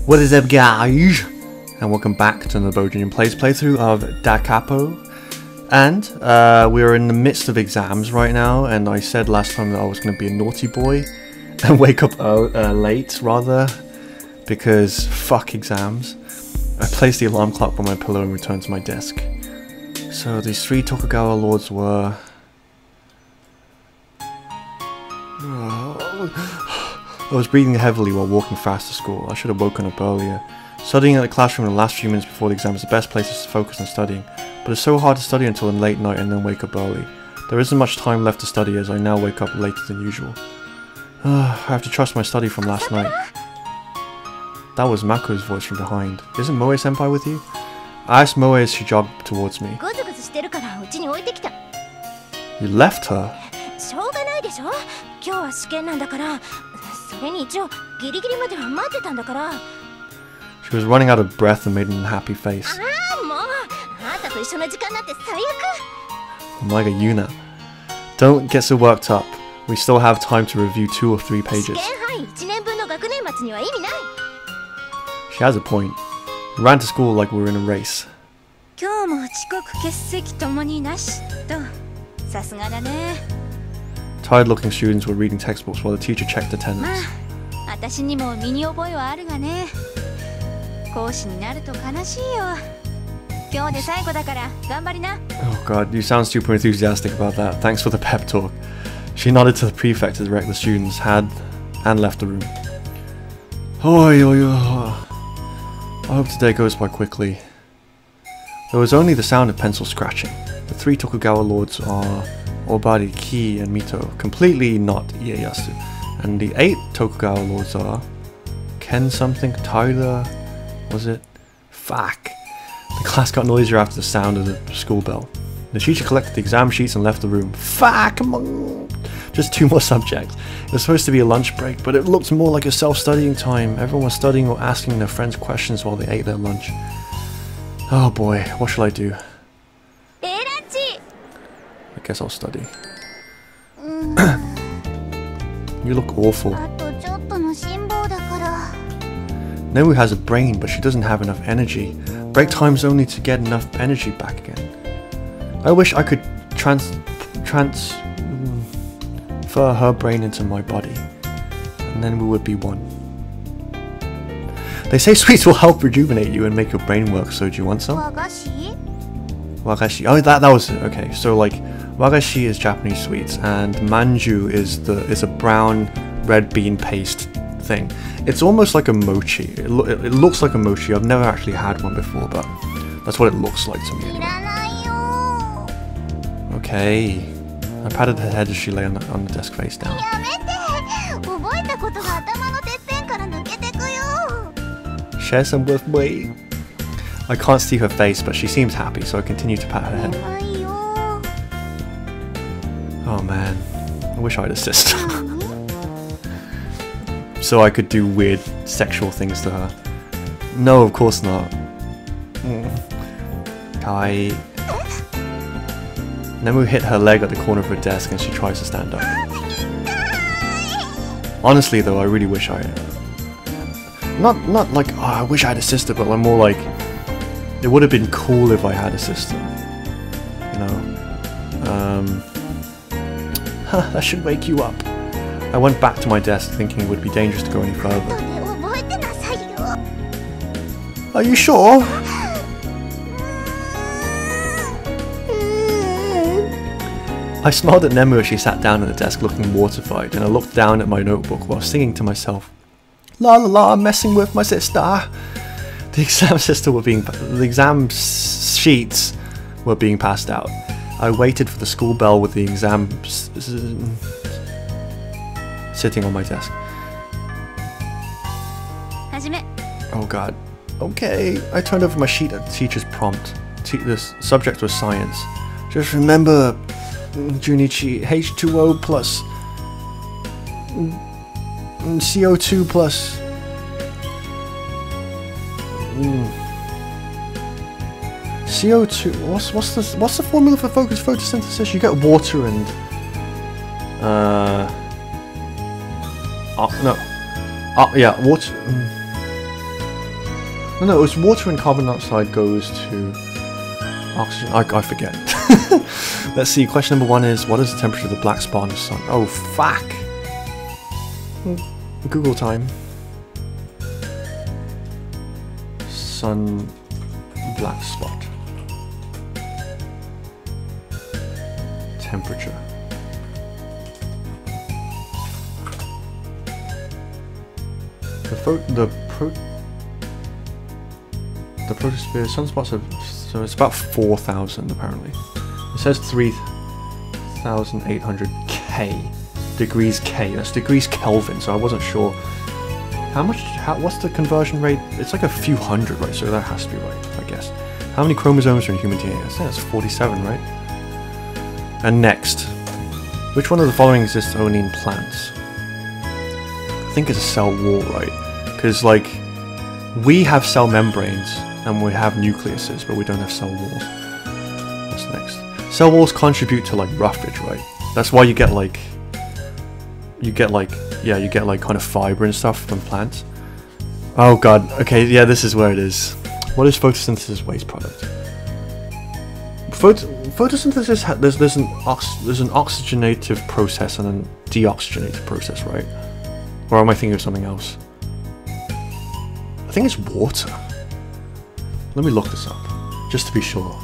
What is up, guys? And welcome back to the Bowjinjin Plays playthrough of Da Capo. And we're in the midst of exams right now, and I said last time that I was going to be a naughty boy and wake up late, rather, because fuck exams. I placed the alarm clock by my pillow and returned to my desk. So these three Tokugawa lords were... I was breathing heavily while walking fast to school. I should have woken up earlier. Studying at the classroom in the last few minutes before the exam is the best place to focus on studying, but it's so hard to study until late night and then wake up early. There isn't much time left to study as I now wake up later than usual. I have to trust my study from last night. That was Mako's voice from behind. Isn't Moe-senpai with you? I asked Moe as she jogged towards me. You left her? She was running out of breath and made an unhappy face. Omega Yuna. Don't get so worked up. We still have time to review 2 or 3 pages. She has a point. We ran to school like we were in a race. Tired looking students were reading textbooks while the teacher checked attendance. Oh god, you sound super enthusiastic about that. Thanks for the pep talk. She nodded to the prefect to direct the students and left the room. I hope today goes by quickly. There was only the sound of pencil scratching. The 3 Tokugawa lords are Obari, Ki, and Mito, completely not Ieyasu. And the 8 Tokugawa lords are Ken something, Taira, was it? Fuck. The class got noisier after the sound of the school bell. The teacher collected the exam sheets and left the room. Fuck! Just 2 more subjects. It was supposed to be a lunch break, but it looked more like a self-studying time. Everyone was studying or asking their friends questions while they ate their lunch. Oh boy, what shall I do? I guess I'll study. You look awful. Nemu has a brain, but she doesn't have enough energy. Break time's only to get enough energy back again. I wish I could transfer her brain into my body, and then we would be one. They say sweets will help rejuvenate you and make your brain work, so do you want some? Wagashi. Oh, that was it. Okay, so like wagashi is Japanese sweets, and manju is a brown red bean paste thing. It's almost like a mochi. It looks like a mochi. I've never actually had one before, but that's what it looks like to me anyway. Okay. I patted her head as she lay on the desk face down. Share some with me. I can't see her face, but she seems happy, so I continue to pat her head. Oh man, I wish I had a sister. So I could do weird sexual things to her. No, of course not. Kawaii. Nemu hit her leg at the corner of her desk and she tries to stand up. Honestly though, I really wish I had... Not like, oh, I wish I had a sister, but I'm more like... It would have been cool if I had a sister. You know? That should wake you up. I went back to my desk thinking it would be dangerous to go any further. Are you sure? I smiled at Nemu as she sat down at the desk looking mortified, and I looked down at my notebook while singing to myself. La la la, messing with my sister. The exam sheets were being passed out. I waited for the school bell with the exam sitting on my desk. Oh god. Okay. I turned over my sheet at the teacher's prompt. The subject was science. Just remember, Junichi, H2O plus CO2 plus CO2. What's the formula for photosynthesis? You get water and yeah, water. No, it was water and carbon dioxide goes to oxygen. I forget. Let's see, question number 1 is, what is the temperature of the black spot in the sun? Oh, fuck! Google time. Sun black spot. Temperature. The photosphere, sunspots are, so it's about 4,000 apparently. It says 3,800 K, degrees K, that's degrees Kelvin, so I wasn't sure. What's the conversion rate? It's like a few hundred, right? So that has to be right, I guess. How many chromosomes are in human DNA? I think that's 47, right? And next, which one of the following exists only in plants? I think it's a cell wall, right? Because, like, we have cell membranes and we have nucleuses, but we don't have cell walls. What's next? Cell walls contribute to, like, roughage, right? That's why you get like kind of fiber and stuff from plants. Oh god, okay, yeah, this is where it is. What is photosynthesis waste product? Photosynthesis, there's an oxygenative process and a deoxygenative process, right? Or am I thinking of something else? I think it's water. Let me look this up, just to be sure.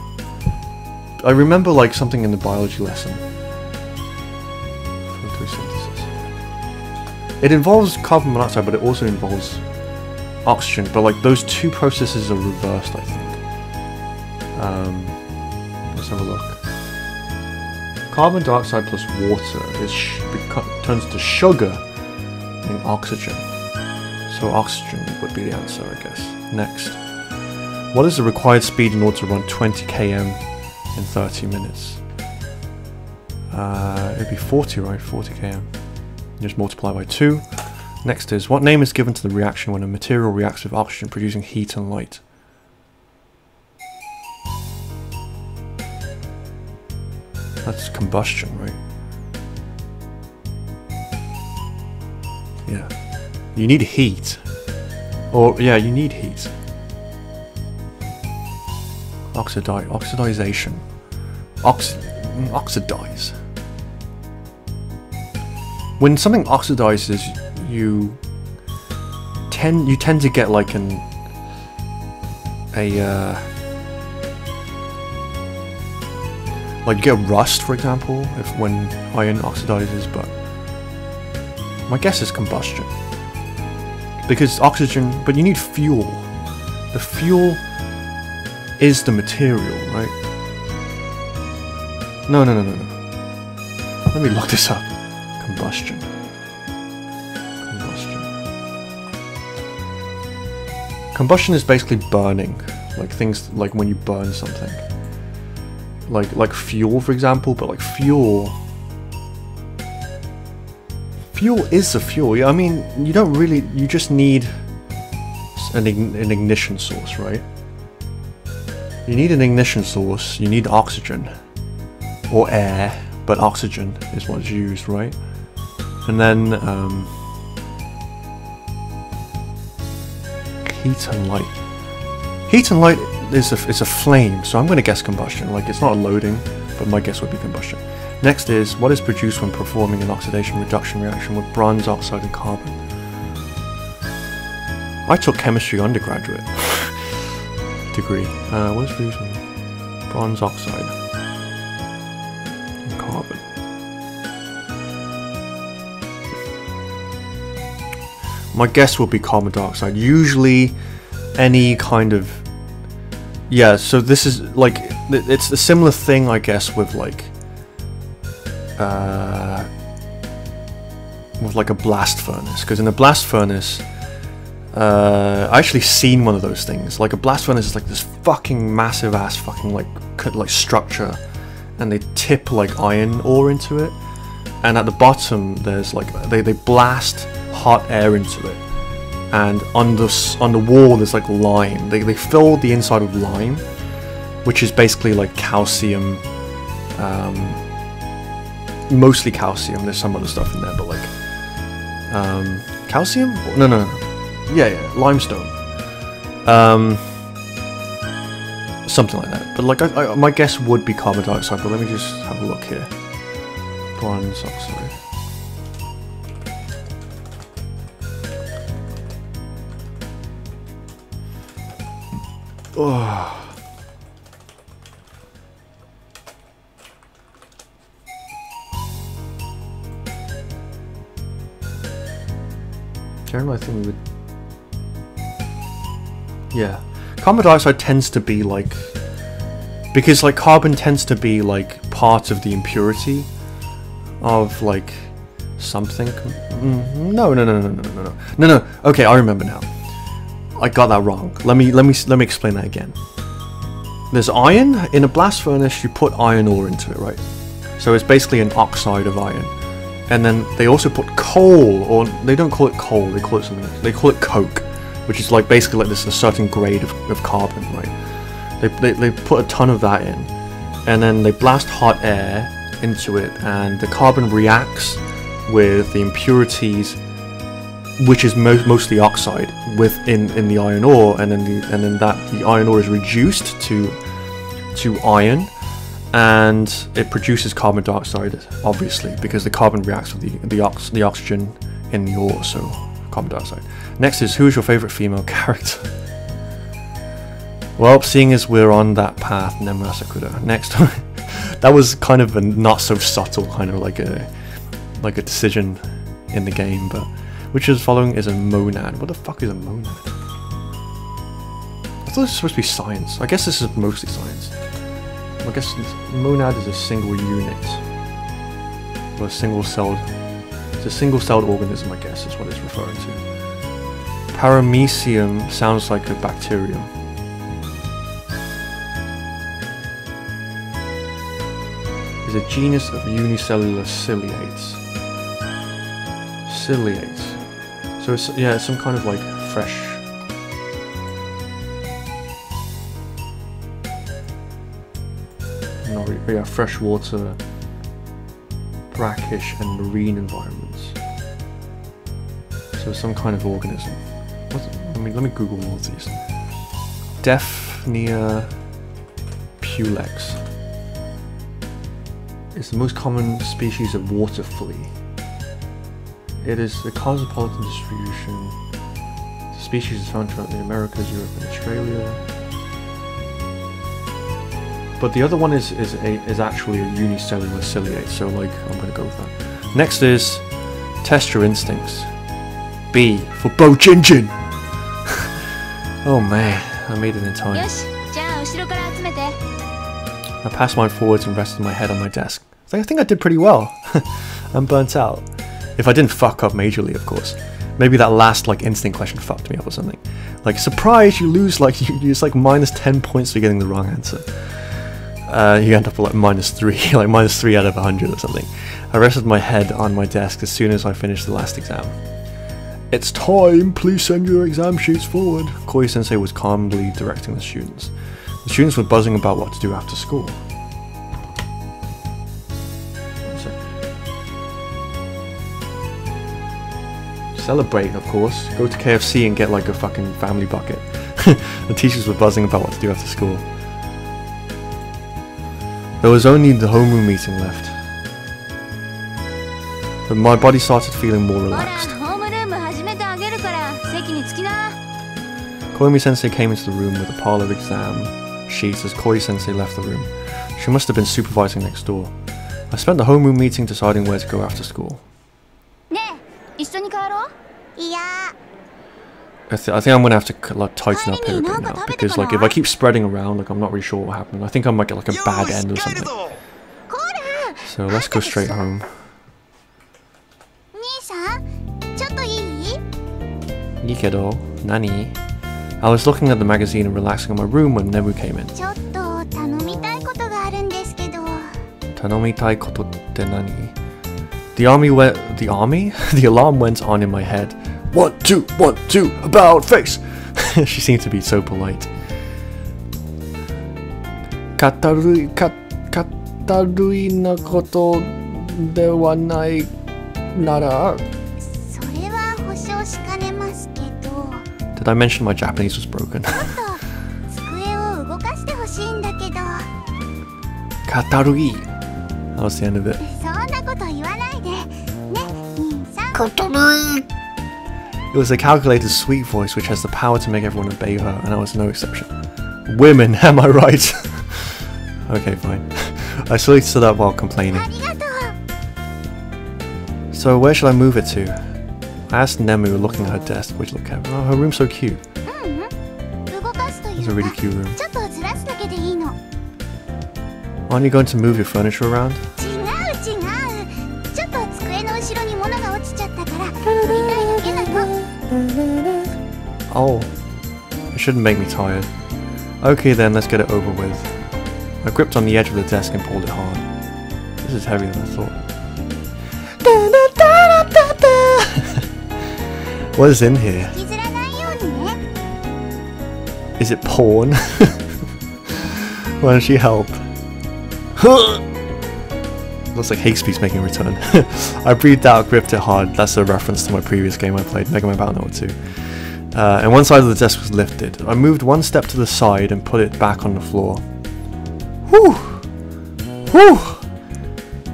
I remember like something in the biology lesson. Photosynthesis. It involves carbon monoxide, but it also involves oxygen. But like those two processes are reversed, I think. Let's have a look. Carbon dioxide plus water turns to sugar in oxygen. So oxygen would be the answer, I guess. Next. What is the required speed in order to run 20 km in 30 minutes? It'd be 40, right? 40 km. Just multiply by 2. Next is, what name is given to the reaction when a material reacts with oxygen producing heat and light? That's combustion, right? Yeah. You need heat. Or, yeah, you need heat. Oxidization. Oxidize. When something oxidizes, you tend to get like like you get rust, for example, when iron oxidizes, but my guess is combustion. Because oxygen, but you need fuel. The fuel is the material, right? No. Let me look this up. Combustion. Combustion is basically burning, like things like when you burn something. Like fuel, for example, but like fuel is the fuel. Yeah, I mean, you don't really, you just need an ignition source, right? You need an ignition source, you need oxygen or air, but oxygen is what's used, right? And then heat and light. Heat and light is a flame, so I'm going to guess combustion. Like, it's not a loading, but my guess would be combustion. Next is, what is produced when performing an oxidation reduction reaction with bronze oxide and carbon? I took chemistry undergraduate degree. What is produced when bronze oxide and carbon? My guess would be carbon dioxide. Usually, any kind of, yeah. So this is like, it's a similar thing, I guess, with like a blast furnace. Because in a blast furnace, I actually seen one of those things. Like a blast furnace is like this fucking massive ass fucking like structure, and they tip like iron ore into it, and at the bottom there's like they blast hot air into it, and on the wall there's like lime. They fill the inside with lime, which is basically like calcium, mostly calcium. There's some other stuff in there, but like calcium? No, yeah, limestone. Something like that. But like, my guess would be carbon dioxide. But let me just have a look here. Bronze oxide. Oh. Generally, I think we would. Yeah, carbon dioxide tends to be like, because like carbon tends to be like part of the impurity of like something. No. Okay, I remember now. I got that wrong. Let me explain that again. There's iron in a blast furnace. You put iron ore into it, right? So it's basically an oxide of iron. And then they also put coal, or they don't call it coal. They call it something else. They call it coke, which is like basically like this a certain grade of carbon, right? They put a ton of that in, and then they blast hot air into it, and the carbon reacts with the impurities, which is mostly oxide, within the iron ore, and then the iron ore is reduced to iron, and it produces carbon dioxide, obviously, because the carbon reacts with the oxygen in the ore, so carbon dioxide. Next is, who is your favorite female character? Well, seeing as we're on that path, Nemura Sakura. Next, that was kind of a not so subtle kind of like a decision in the game, but which is following is a monad. What the fuck is a monad? I thought this was supposed to be science. I guess this is mostly science. I guess monad is a single unit, or a single-celled. It's a single-celled organism, I guess, is what it's referring to. Paramecium sounds like a bacterium. Is a genus of unicellular ciliates. Ciliates. So it's, yeah, it's some kind of like fresh. Not really, but yeah, freshwater, brackish, and marine environments. So some kind of organism. Let me Google all of these. Daphnia pulex is the most common species of water flea. It is a cosmopolitan distribution. The species is found throughout the Americas, Europe, and Australia. But the other one is actually a unicellular ciliate, so like I'm gonna go with that. Next is test your instincts. B for Bowjinjin. Oh man, I made it in time. I passed mine forwards and rested my head on my desk. I think I did pretty well. I'm burnt out. If I didn't fuck up majorly, of course. Maybe that last like instinct question fucked me up or something. Like, surprise, you lose like it's like minus 10 points for getting the wrong answer. You end up with like -3, like -3 out of 100 or something. I rested my head on my desk as soon as I finished the last exam. It's time, please send your exam sheets forward. Koi-sensei was calmly directing the students. The students were buzzing about what to do after school. Celebrate, of course. Go to KFC and get like a fucking family bucket. The teachers were buzzing about what to do after school. There was only the homeroom meeting left. But my body started feeling more relaxed. Koimi-sensei came into the room with a pile of exam sheets as Koi-sensei left the room. She must have been supervising next door. I spent the homeroom meeting deciding where to go after school. I think I'm gonna have to like tighten up here a bit now, because like if I keep spreading around, like I'm not really sure what happened. I think I might get like a bad end or something. So let's go straight home. Nikedo, nani? I was looking at the magazine and relaxing in my room when Nebu came in. Tanomitai koto te nani? The alarm went on in my head. 1, 2, 1, 2, about face! She seemed to be so polite. Katarui na koto dewa nai nara. Did I mention my Japanese was broken? Katarui. That was the end of it. It was a calculated sweet voice which has the power to make everyone obey her, and I was no exception. Women, am I right? Okay, fine. I slowly stood up while complaining. So where should I move it to? I asked Nemu, looking at her desk, which looked at her room's so cute. It's a really cute room. Aren't you going to move your furniture around? Oh, it shouldn't make me tired. Okay then, let's get it over with. I gripped on the edge of the desk and pulled it hard. This is heavier than I thought. What is in here? Is it porn? Why don't she help? Looks like Hakespeed's making a return. I breathed out, gripped it hard. That's a reference to my previous game I played, Mega Man Battle Network 2. And one side of the desk was lifted. I moved one step to the side and put it back on the floor. Whew! Whew!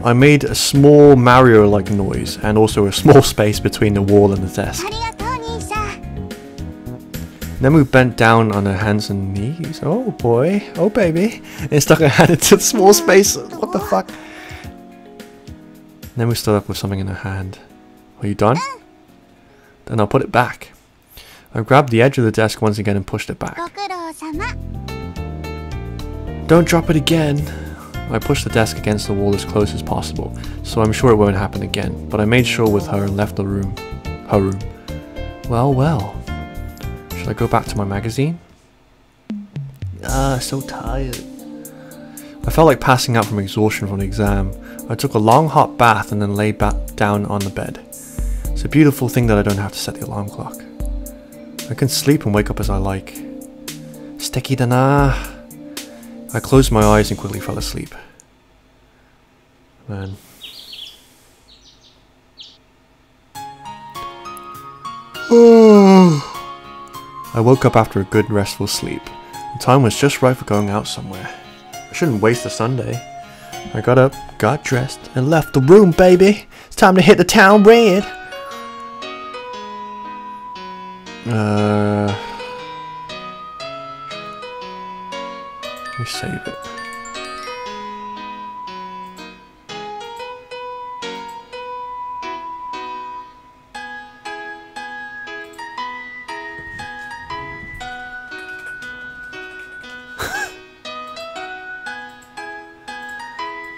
I made a small Mario-like noise, and also a small space between the wall and the desk. Nemu bent down on her hands and knees. Oh boy, oh baby, and stuck her hand into the small space. What the fuck? Nemu stood up with something in her hand. Are you done? Then I'll put it back. I grabbed the edge of the desk once again and pushed it back. Don't drop it again. I pushed the desk against the wall as close as possible, so I'm sure it won't happen again, but I made sure with her and left the room. Her room. Well, well. Should I go back to my magazine? So tired. I felt like passing out from exhaustion from the exam. I took a long hot bath and then lay back down on the bed. It's a beautiful thing that I don't have to set the alarm clock. I can sleep and wake up as I like. Steki da na. I closed my eyes and quickly fell asleep. Man. I woke up after a good restful sleep. The time was just right for going out somewhere. I shouldn't waste a Sunday. I got up, got dressed, and left the room, baby! It's time to hit the town red! Let me save it.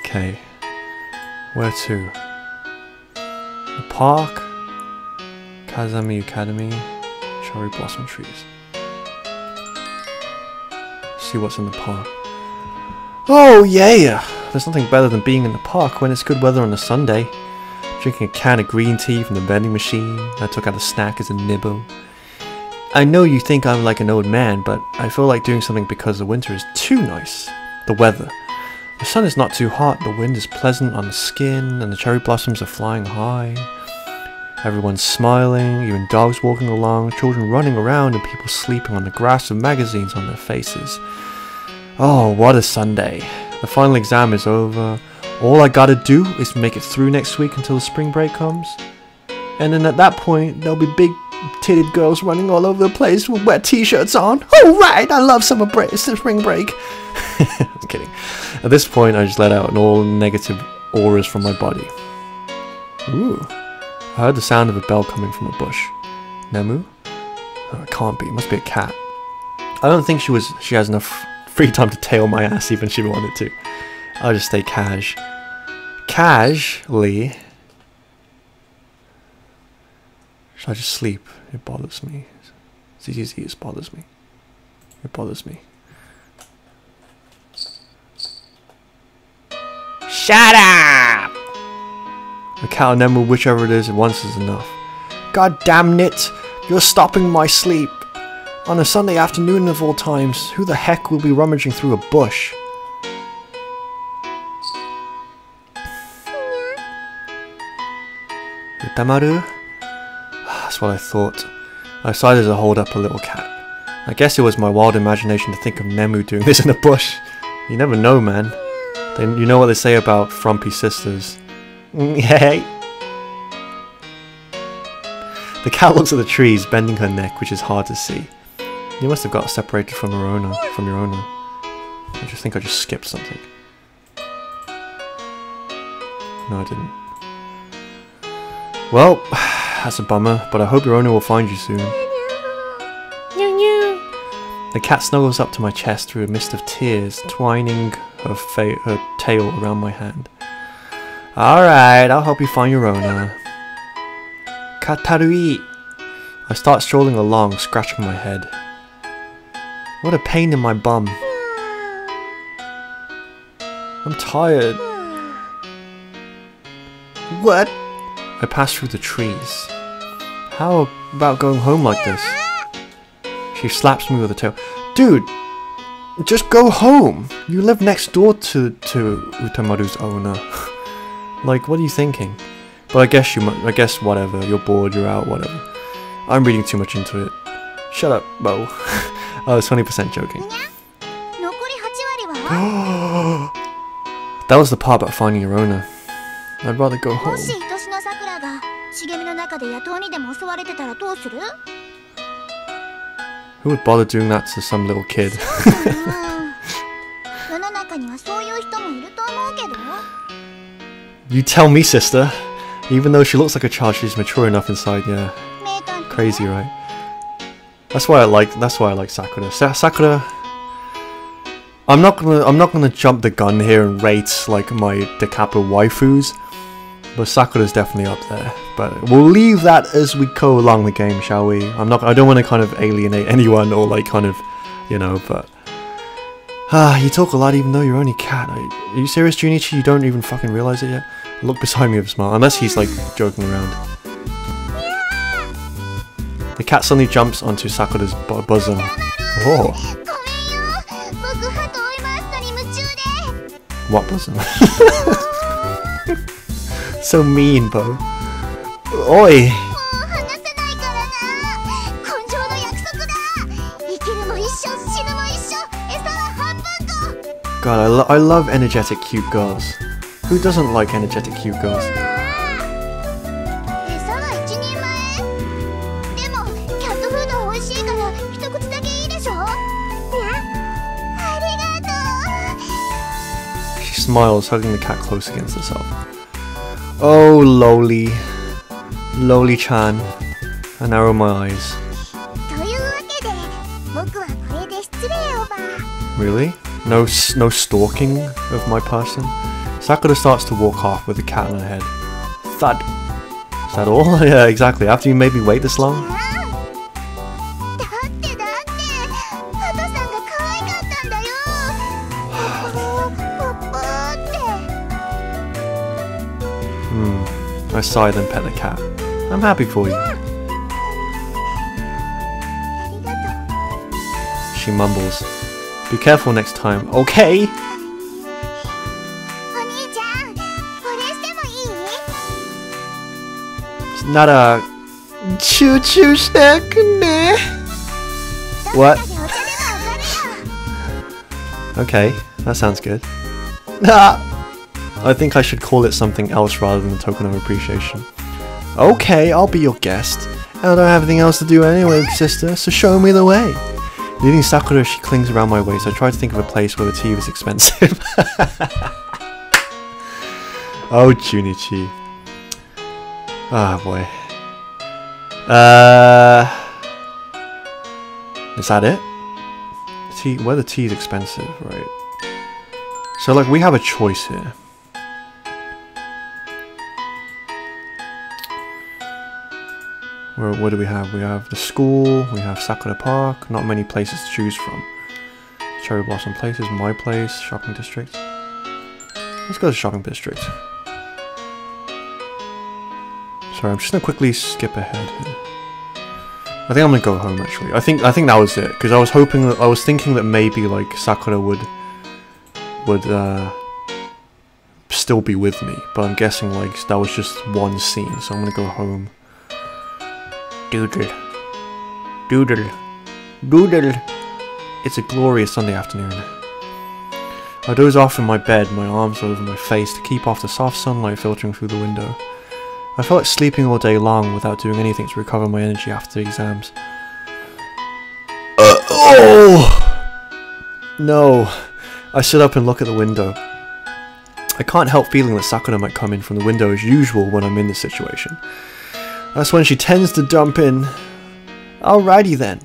Okay, where to? The park, Kazami Academy, cherry blossom trees. See what's in the park. Oh yeah! There's nothing better than being in the park when it's good weather on a Sunday. Drinking a can of green tea from the vending machine. I took out a snack as a nibble. I know you think I'm like an old man, but I feel like doing something because the winter is too nice. The weather. The sun is not too hot, the wind is pleasant on the skin, and the cherry blossoms are flying high. Everyone's smiling, even dogs walking along, children running around, and people sleeping on the grass with magazines on their faces. Oh, what a Sunday. The final exam is over. All I gotta do is make it through next week until the spring break comes. And then at that point, there'll be big titted girls running all over the place with wet t-shirts on. Oh right, I love spring break. I'm kidding. At this point, I just let out all negative auras from my body. Ooh. I heard the sound of a bell coming from a bush. Nemu? Oh, it can't be. It must be a cat. I don't think she has enough free time to tail my ass even if she wanted to. I'll just stay casually. Should I just sleep? It bothers me. ZZZ, it bothers me. It bothers me. Shut up! The cat or Nemu, whichever it is, once is enough. God damn it! You're stopping my sleep! On a Sunday afternoon of all times, who the heck will be rummaging through a bush? Utamaru? That's what I thought. I decided to hold up a little cat. I guess it was my wild imagination to think of Nemu doing this in a bush. You never know, man. You know what they say about frumpy sisters. Hey! The cat looks at the trees, bending her neck, which is hard to see. You must have got separated from your owner. I just think I just skipped something. No, I didn't. Well, that's a bummer, but I hope your owner will find you soon. The cat snuggles up to my chest through a mist of tears, twining her tail around my hand. Alright, I'll help you find your owner. Katarui! I start strolling along, scratching my head. What a pain in my bum. I'm tired. What? I pass through the trees. How about going home like this? She slaps me with a tail. Dude! Just go home! You live next door to Utamaru's owner. Like, what are you thinking? But I guess whatever. You're bored, you're out, whatever. I'm reading too much into it. Shut up, Bo. I was 20% joking. That was the part about finding your owner. I'd rather go home. Who would bother doing that to some little kid? You tell me, sister. Even though she looks like a child, she's mature enough inside. Yeah, crazy, right? That's why I like Sakura. Sakura. I'm not gonna jump the gun here and rate like my Da Capo waifus, but Sakura's definitely up there. But we'll leave that as we go along the game, shall we? I don't want to kind of alienate anyone or like kind of, you know. But you talk a lot even though you're only a cat. Are you serious, Junichi? You don't even fucking realize it yet? I look beside me with a smile, unless he's like joking around. The cat suddenly jumps onto Sakura's bosom. Oh. What bosom? So mean, Bo. Oi! God, I love energetic cute girls. Who doesn't like energetic cute girls? She smiles, hugging the cat close against herself. Oh, Loli. Loli-chan. I narrow my eyes. Really? No stalking of my person? Sakura starts to walk off with the cat on her head. Thud. Is that all? Yeah, exactly. After you made me wait this long? I sigh, then pet the cat. I'm happy for you. She mumbles. Be careful next time. Okay! It's not a choo-choo snack. What? Okay, that sounds good. I think I should call it something else rather than a token of appreciation. Okay, I'll be your guest. I don't have anything else to do anyway, sister, so show me the way. Leading Sakura, she clings around my waist. I try to think of a place where the tea is expensive. Oh, Junichi. Ah, boy. Is that it? Where the tea is expensive, right? So, like, we have a choice here. What do we have? We have the school, we have Sakura Park, not many places to choose from. Cherry Blossom Places, my place, shopping district. Let's go to shopping district. Sorry, I'm just gonna quickly skip ahead here. I think I'm gonna go home actually. I think that was it, because I was thinking that maybe like Sakura would still be with me, but I'm guessing like that was just one scene, so I'm gonna go home. Dude. Doodle. Doodle. It's a glorious Sunday afternoon. I doze off in my bed, my arms over my face to keep off the soft sunlight filtering through the window. I felt like sleeping all day long without doing anything to recover my energy after the exams. No. I sit up and look at the window. I can't help feeling that Sakura might come in from the window as usual when I'm in this situation. That's when she tends to jump in. Alrighty then.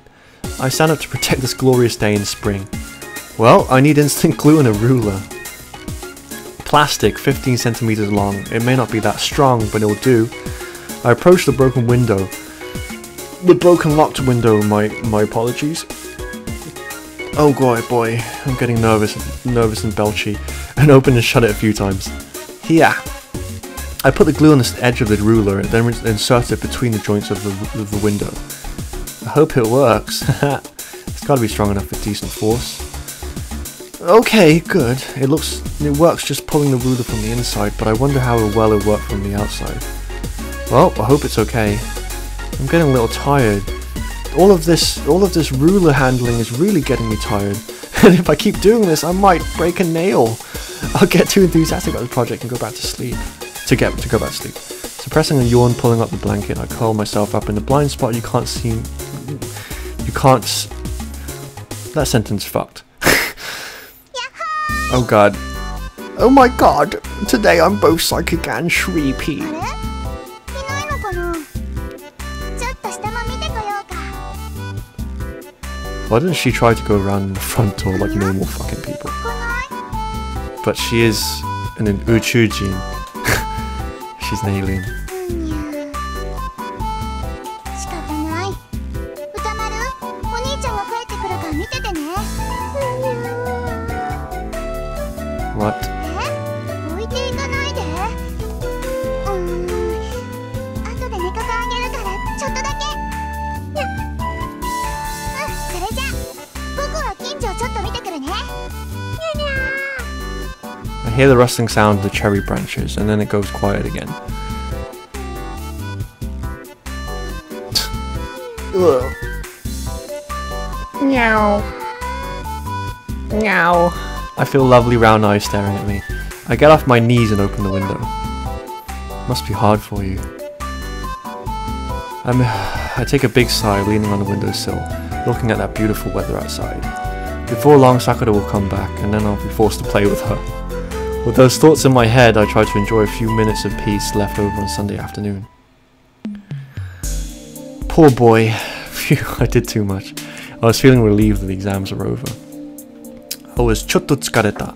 I stand up to protect this glorious day in spring. Well, I need instant glue and a ruler. Plastic, 15 centimeters long. It may not be that strong, but it'll do. I approach the broken window. The broken locked window, my apologies. Oh boy, I'm getting nervous and belchy, and open and shut it a few times. Here. I put the glue on the edge of the ruler and then insert it between the joints of the window. I hope it works. It's gotta be strong enough for decent force. Okay, good. It works just pulling the ruler from the inside, but I wonder how well it'll work from the outside. Well, I hope it's okay. I'm getting a little tired. All of this ruler handling is really getting me tired. And if I keep doing this, I might break a nail. I'll get too enthusiastic about the project and go back to sleep. To go back to sleep. Suppressing a yawn, pulling up the blanket, I curl myself up in the blind spot you can't see. That sentence fucked. Oh god. Oh my god. Today I'm both psychic and sleepy. Why doesn't she try to go around in the front door like normal fucking people? But she is an Bowjinjin. She's an alien. What? I hear the rustling sound of the cherry branches, and then it goes quiet again. Meow. Meow. I feel lovely round eyes staring at me. I get off my knees and open the window. Must be hard for you. I take a big sigh, leaning on the windowsill, looking at that beautiful weather outside. Before long, Sakura will come back, and then I'll be forced to play with her. With those thoughts in my head, I try to enjoy a few minutes of peace left over on Sunday afternoon. Poor boy. Phew, I did too much. I was feeling relieved that the exams were over. I was chotto tsukareta.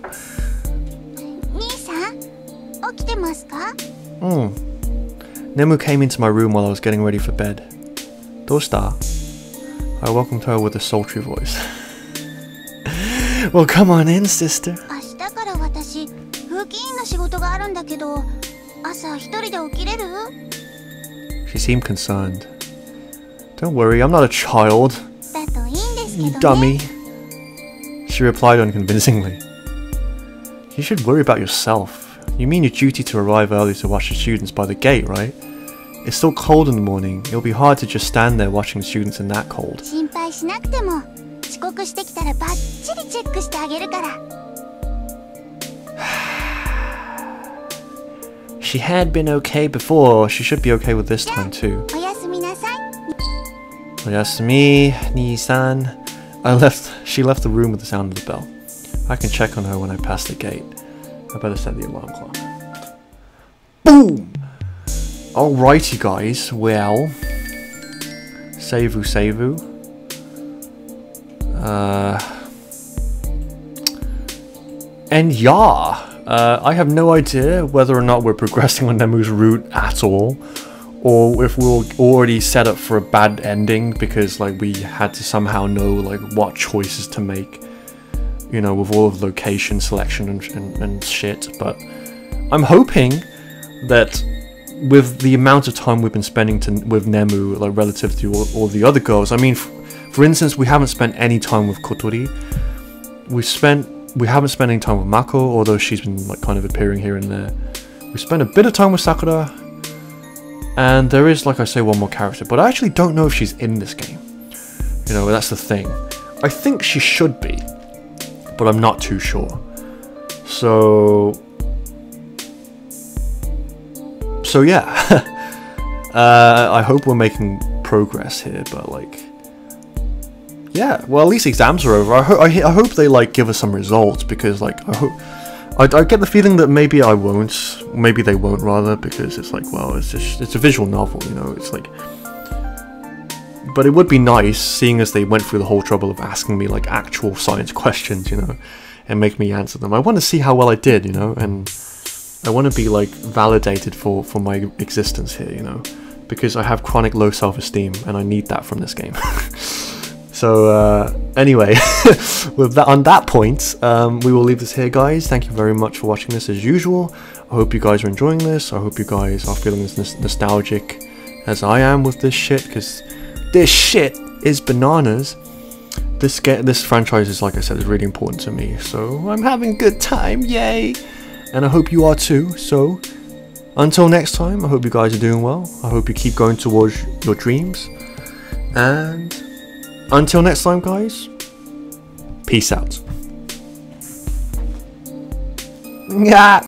Nemu came into my room while I was getting ready for bed. Dosta? I welcomed her with a sultry voice. Well, come on in, sister. She seemed concerned. Don't worry, I'm not a child. You dummy. She replied unconvincingly. You should worry about yourself. You mean your duty to arrive early to watch the students by the gate, right? It's still cold in the morning. It'll be hard to just stand there watching the students in that cold. She had been okay before. She should be okay with this time too. Oyasumi, Nii-san. She left the room with the sound of the bell. I can check on her when I pass the gate. I better set the alarm clock. Boom! Alrighty guys, well... Seivu. And yeah! I have no idea whether or not we're progressing on Nemu's route at all, or if we're already set up for a bad ending because like we had to somehow know like what choices to make, you know, with all of location selection and shit. But I'm hoping that with the amount of time we've been spending with Nemu, like relative to all the other girls, I mean, for instance, we haven't spent any time with Kotori. We haven't spent any time with Mako, although she's been like kind of appearing here and there. We spent a bit of time with Sakura, and there is, like I say, one more character, but I actually don't know if she's in this game. You know, that's the thing. I think she should be, but I'm not too sure. So yeah. I hope we're making progress here, but like, yeah, well, at least exams are over. I hope they like give us some results, because like I get the feeling that maybe I won't, maybe they won't rather, because it's like, well, it's a visual novel, you know, it's like, but it would be nice, seeing as they went through the whole trouble of asking me like actual science questions, you know, and make me answer them. I want to see how well I did, you know, and I want to be like validated for my existence here, you know, because I have chronic low self-esteem and I need that from this game. So anyway, with that, on that point, we will leave this here, guys. Thank you very much for watching this as usual. I hope you guys are enjoying this. I hope you guys are feeling as nostalgic as I am with this shit, because this shit is bananas. This franchise is, like I said, is really important to me. So I'm having a good time, yay! And I hope you are too. So until next time, I hope you guys are doing well. I hope you keep going towards your dreams. And until next time, guys, peace out. Yeah.